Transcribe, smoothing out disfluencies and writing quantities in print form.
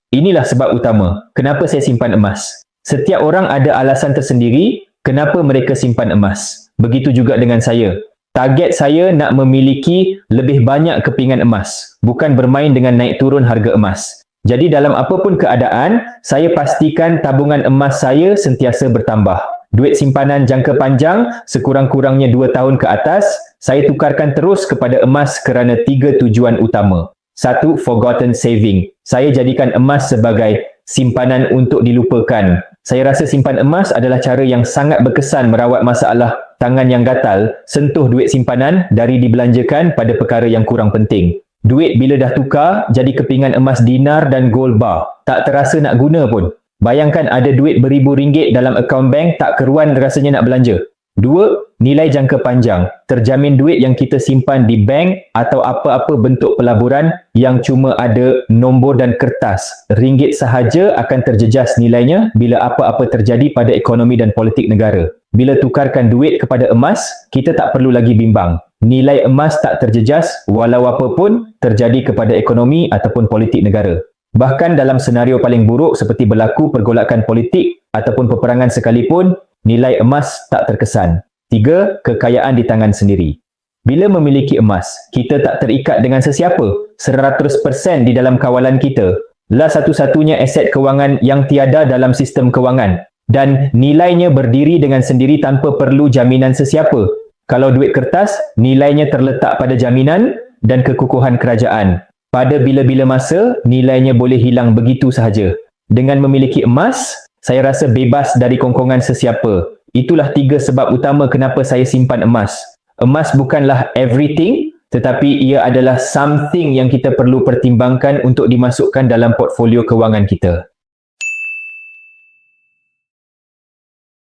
Inilah sebab utama kenapa saya simpan emas. Setiap orang ada alasan tersendiri kenapa mereka simpan emas. Begitu juga dengan saya. Target saya nak memiliki lebih banyak kepingan emas, bukan bermain dengan naik turun harga emas. Jadi dalam apapun keadaan, saya pastikan tabungan emas saya sentiasa bertambah. Duit simpanan jangka panjang, sekurang-kurangnya 2 tahun ke atas, saya tukarkan terus kepada emas kerana 3 tujuan utama. 1. Forgotten saving. Saya jadikan emas sebagai simpanan untuk dilupakan. Saya rasa simpan emas adalah cara yang sangat berkesan merawat masalah tangan yang gatal, sentuh duit simpanan dari dibelanjakan pada perkara yang kurang penting. Duit bila dah tukar, jadi kepingan emas dinar dan gold bar. Tak terasa nak guna pun. Bayangkan ada duit beribu ringgit dalam akaun bank, tak keruan rasanya nak belanja. 2. Nilai jangka panjang. Terjamin duit yang kita simpan di bank atau apa-apa bentuk pelaburan yang cuma ada nombor dan kertas. Ringgit sahaja akan terjejas nilainya bila apa-apa terjadi pada ekonomi dan politik negara. Bila tukarkan duit kepada emas, kita tak perlu lagi bimbang. Nilai emas tak terjejas walau apa pun terjadi kepada ekonomi ataupun politik negara. Bahkan dalam senario paling buruk seperti berlaku pergolakan politik ataupun peperangan sekalipun, nilai emas tak terkesan. 3. Kekayaan di tangan sendiri. Bila memiliki emas, kita tak terikat dengan sesiapa. 100% di dalam kawalan kita. Lah satu-satunya aset kewangan yang tiada dalam sistem kewangan. Dan nilainya berdiri dengan sendiri tanpa perlu jaminan sesiapa. Kalau duit kertas, nilainya terletak pada jaminan dan kekukuhan kerajaan. Pada bila-bila masa, nilainya boleh hilang begitu sahaja. Dengan memiliki emas, saya rasa bebas dari kongkongan sesiapa. Itulah 3 sebab utama kenapa saya simpan emas. Emas bukanlah everything, tetapi ia adalah something yang kita perlu pertimbangkan untuk dimasukkan dalam portfolio kewangan kita.